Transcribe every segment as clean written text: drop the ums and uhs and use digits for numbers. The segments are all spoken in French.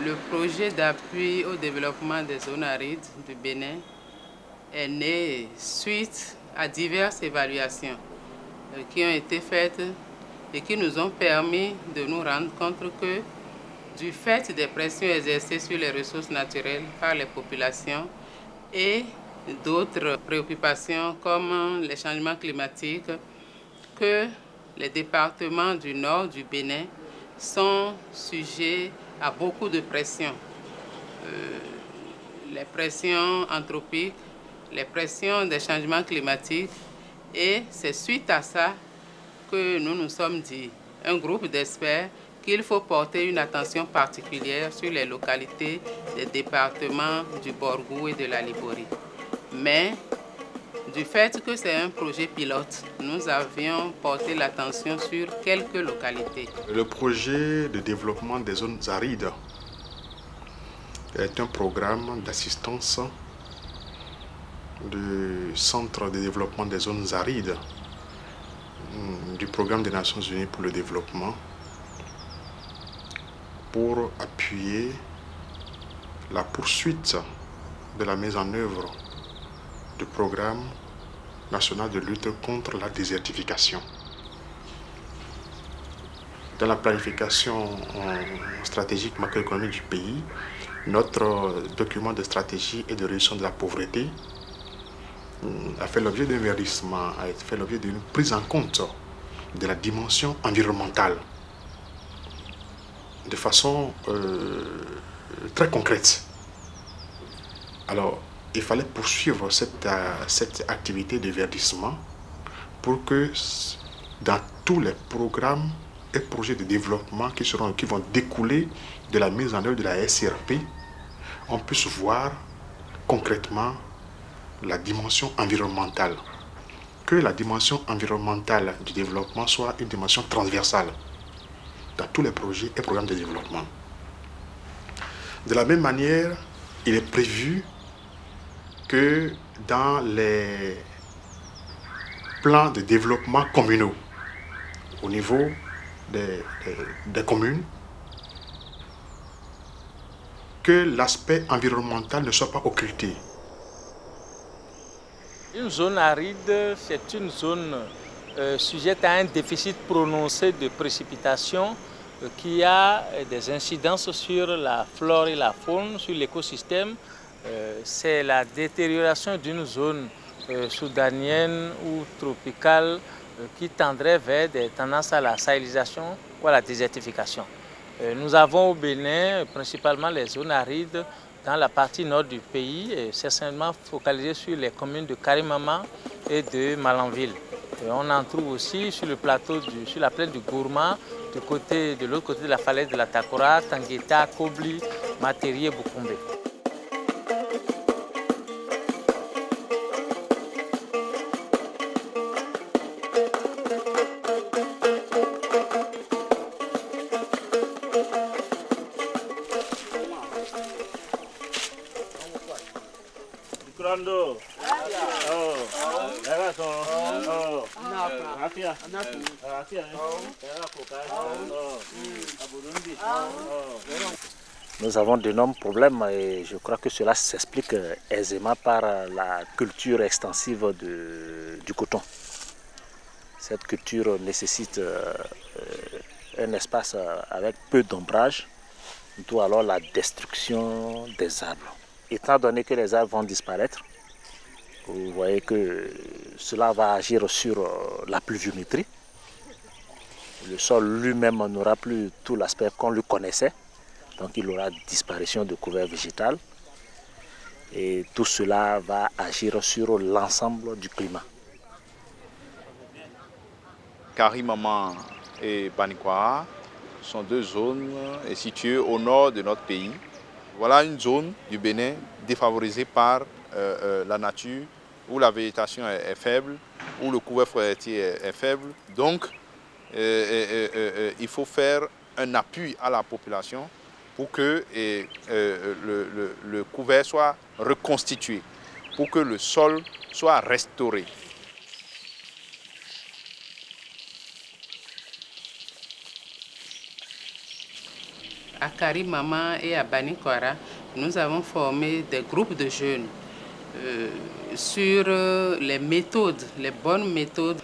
Le projet d'appui au développement des zones arides du Bénin est né suite à diverses évaluations qui ont été faites et qui nous ont permis de nous rendre compte que du fait des pressions exercées sur les ressources naturelles par les populations et d'autres préoccupations comme les changements climatiques, que les départements du nord du Bénin sont sujets à beaucoup de pressions. Les pressions anthropiques, les pressions des changements climatiques. Et c'est suite à ça que nous nous sommes dit, un groupe d'experts, qu'il faut porter une attention particulière sur les localités des départements du Borgou et de la Liborie. Mais du fait que c'est un projet pilote, nous avions porté l'attention sur quelques localités. Le projet de développement des zones arides est un programme d'assistance du Centre de développement des zones arides du Programme des Nations Unies pour le développement pour appuyer la poursuite de la mise en œuvre du programme national de lutte contre la désertification. Dans la planification stratégique macroéconomique du pays, notre document de stratégie et de réduction de la pauvreté a fait l'objet d'un verdissement, a fait l'objet d'une prise en compte de la dimension environnementale de façon très concrète. Alors, il fallait poursuivre cette activité de verdissement pour que dans tous les programmes et projets de développement qui vont découler de la mise en œuvre de la SRP, on puisse voir concrètement la dimension environnementale. Que la dimension environnementale du développement soit une dimension transversale dans tous les projets et programmes de développement. De la même manière, il est prévu que dans les plans de développement communaux, au niveau des communes, que l'aspect environnemental ne soit pas occulté. Une zone aride, c'est une zone sujette à un déficit prononcé de précipitations qui a des incidences sur la flore et la faune, sur l'écosystème. C'est la détérioration d'une zone soudanienne ou tropicale qui tendrait vers des tendances à la sahélisation ou à la désertification. Nous avons au Bénin principalement les zones arides dans la partie nord du pays, essentiellement focalisées sur les communes de Karimama et de Malanville. On en trouve aussi sur le plateau, sur la plaine du Gourma, de l'autre côté de la falaise de la Takora, Tangueta, Kobli, Matérié, Bukombe. Nous avons d'énormes problèmes et je crois que cela s'explique aisément par la culture extensive du coton. Cette culture nécessite un espace avec peu d'ombrage, d'où alors la destruction des arbres. Étant donné que les arbres vont disparaître, vous voyez que cela va agir sur la pluviométrie. Le sol lui-même n'aura plus tout l'aspect qu'on lui connaissait. Donc il y aura disparition de couvert végétal. Et tout cela va agir sur l'ensemble du climat. Karimama et Banikwara sont deux zones situées au nord de notre pays. Voilà une zone du Bénin défavorisée par la nature, où la végétation est faible, où le couvert forestier est faible. Donc, il faut faire un appui à la population pour que le couvert soit reconstitué, pour que le sol soit restauré. À Karimama et à Banikwara, nous avons formé des groupes de jeunes sur les méthodes, les bonnes méthodes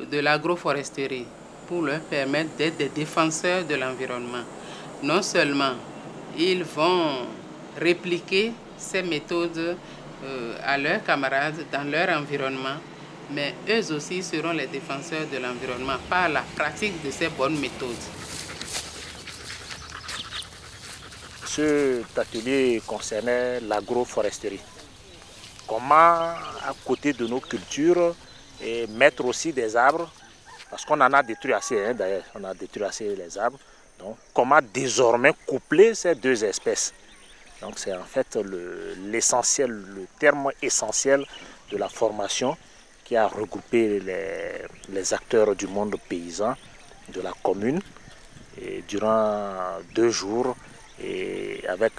de l'agroforesterie pour leur permettre d'être des défenseurs de l'environnement. Non seulement ils vont répliquer ces méthodes à leurs camarades dans leur environnement, mais eux aussi seront les défenseurs de l'environnement par la pratique de ces bonnes méthodes. Cet atelier concernait l'agroforesterie. Comment, à côté de nos cultures, mettre aussi des arbres, parce qu'on en a détruit assez, hein, d'ailleurs, on a détruit assez les arbres. Donc, comment désormais coupler ces deux espèces? Donc, c'est en fait l'essentiel, le terme essentiel de la formation qui a regroupé les acteurs du monde paysan de la commune et durant 2 jours, et avec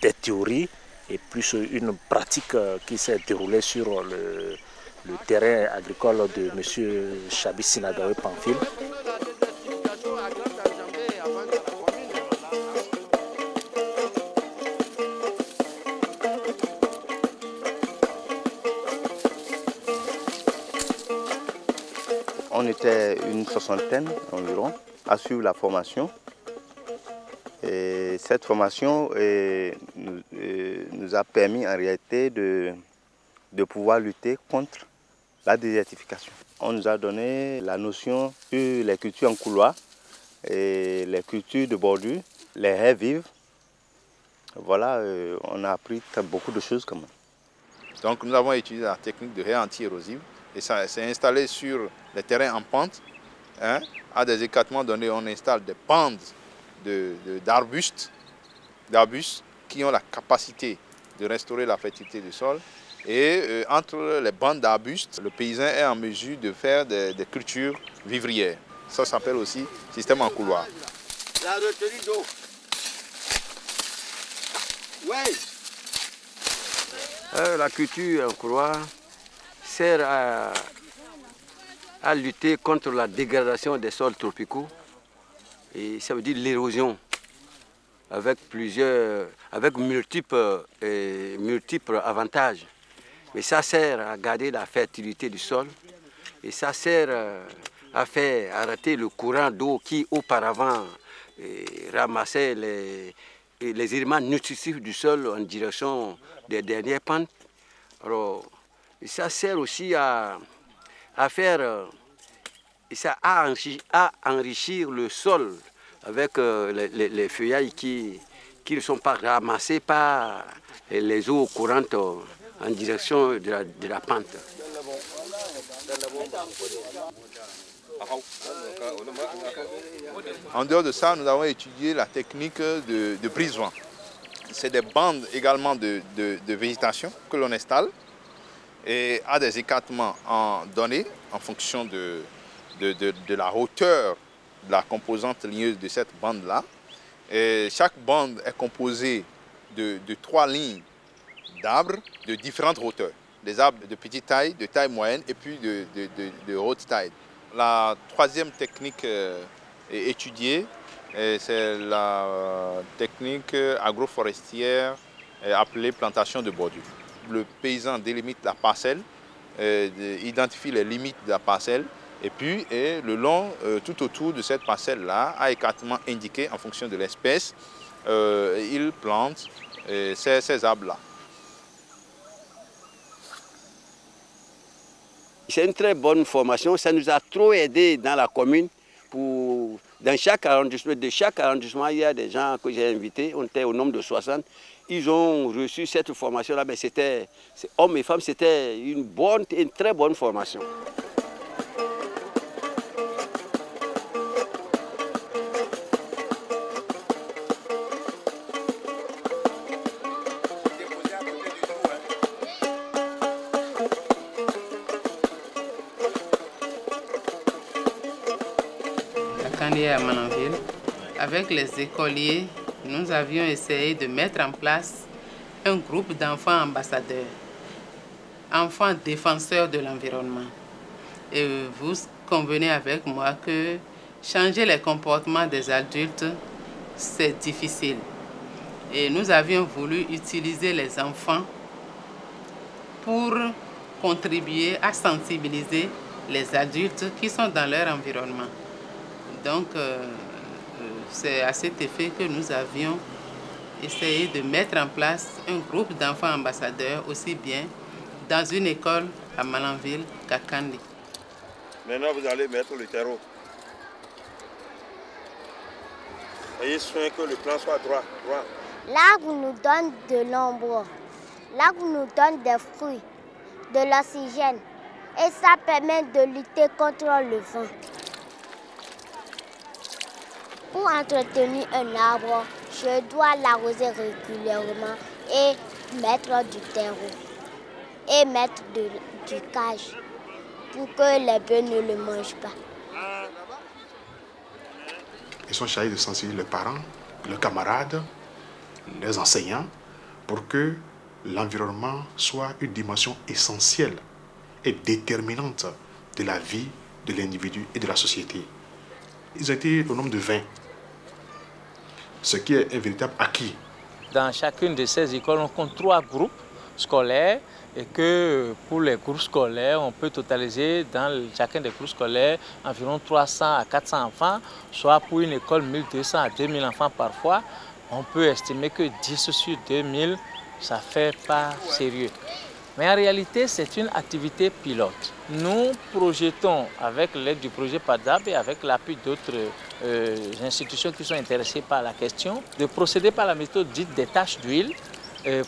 des théories et plus une pratique qui s'est déroulée sur le terrain agricole de M. Chabi Sinagawe Pamphile. On était une 60aine environ à suivre la formation. Et cette formation nous a permis en réalité de pouvoir lutter contre la désertification. On nous a donné la notion que les cultures en couloir et les cultures de bordure, les haies vives, voilà, on a appris beaucoup de choses quand même. Donc nous avons utilisé la technique de haies anti-érosives et ça s'est installé sur les terrains en pente. Hein. À des écartements donnés, on installe des bandes d'arbustes qui ont la capacité de restaurer la fertilité du sol. Et entre les bandes d'arbustes, le paysan est en mesure de faire des cultures vivrières. Ça s'appelle aussi système en couloir. La retenue d'eau. Oui. La culture en couloir sert à lutter contre la dégradation des sols tropicaux. Et ça veut dire l'érosion avec multiples avantages. Mais ça sert à garder la fertilité du sol et ça sert à faire arrêter le courant d'eau qui auparavant ramassait les éléments nutritifs du sol en direction des dernières pentes. Alors, ça sert aussi à enrichir le sol avec les feuillages qui ne sont pas ramassés par les eaux courantes en direction de la pente. En dehors de ça, nous avons étudié la technique de brise-vent. C'est des bandes également de végétation que l'on installe et à des écartements donnés en fonction de la hauteur de la composante ligneuse de cette bande-là. Chaque bande est composée de 3 lignes d'arbres de différentes hauteurs. Des arbres de petite taille, de taille moyenne et puis de haute taille. La troisième technique étudiée, c'est la technique agroforestière appelée plantation de bordure. Le paysan délimite la parcelle, identifie les limites de la parcelle et puis le long, tout autour de cette parcelle-là, à écartement indiqué en fonction de l'espèce, il plante ces arbres-là. C'est une très bonne formation, ça nous a trop aidé dans la commune. Dans chaque arrondissement, il y a des gens que j'ai invités, on était au nombre de 60. Ils ont reçu cette formation-là, mais c'était, hommes et femmes, c'était une très bonne formation. À Manonville, avec les écoliers, nous avions essayé de mettre en place un groupe d'enfants ambassadeurs, enfants défenseurs de l'environnement. Et vous convenez avec moi que changer les comportements des adultes, c'est difficile. Et nous avions voulu utiliser les enfants pour contribuer à sensibiliser les adultes qui sont dans leur environnement. Donc, c'est à cet effet que nous avions essayé de mettre en place un groupe d'enfants ambassadeurs, aussi bien dans une école à Malanville qu'à Kandi. Maintenant, vous allez mettre le terreau. Ayez soin que le plan soit droit. L'arbre nous donne de l'ombre. L'arbre nous donne des fruits, de l'oxygène. Et ça permet de lutter contre le vent. Pour entretenir un arbre, je dois l'arroser régulièrement et mettre du terreau. Et mettre du cage pour que les bœufs ne le mangent pas. Ils sont chargés de sensibiliser les parents, leurs camarades, les enseignants, pour que l'environnement soit une dimension essentielle et déterminante de la vie de l'individu et de la société. Ils étaient au nombre de 20, ce qui est un véritable acquis. Dans chacune de ces écoles, on compte 3 groupes scolaires et que pour les groupes scolaires, on peut totaliser dans chacun des groupes scolaires environ 300 à 400 enfants, soit pour une école 1200 à 2000 enfants parfois. On peut estimer que 10 sur 2000, ça fait pas sérieux. Mais en réalité, c'est une activité pilote. Nous projetons, avec l'aide du projet PADAB et avec l'appui d'autres institutions qui sont intéressées par la question, de procéder par la méthode dite des tâches d'huile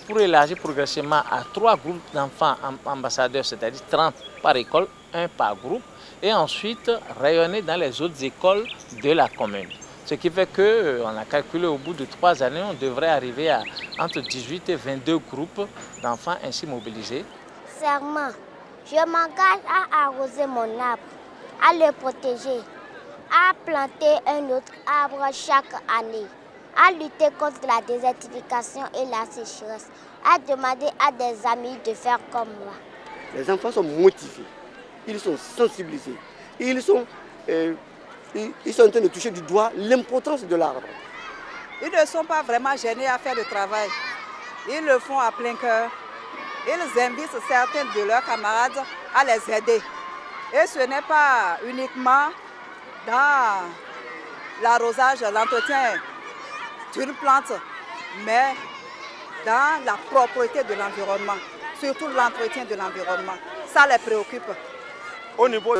pour élargir progressivement à 3 groupes d'enfants ambassadeurs, c'est-à-dire 30 par école, 1 par groupe, et ensuite rayonner dans les autres écoles de la commune. Ce qui fait qu'on a calculé au bout de 3 années, on devrait arriver à entre 18 et 22 groupes d'enfants ainsi mobilisés. Serment, je m'engage à arroser mon arbre, à le protéger, à planter un autre arbre chaque année, à lutter contre la désertification et la sécheresse, à demander à des amis de faire comme moi. Les enfants sont motivés, ils sont sensibilisés, ils sont en train de toucher du doigt l'importance de l'arbre. Ils ne sont pas vraiment gênés à faire le travail. Ils le font à plein cœur. Ils invitent certains de leurs camarades à les aider. Et ce n'est pas uniquement dans l'arrosage, l'entretien d'une plante, mais dans la propreté de l'environnement, surtout l'entretien de l'environnement. Ça les préoccupe. Au niveau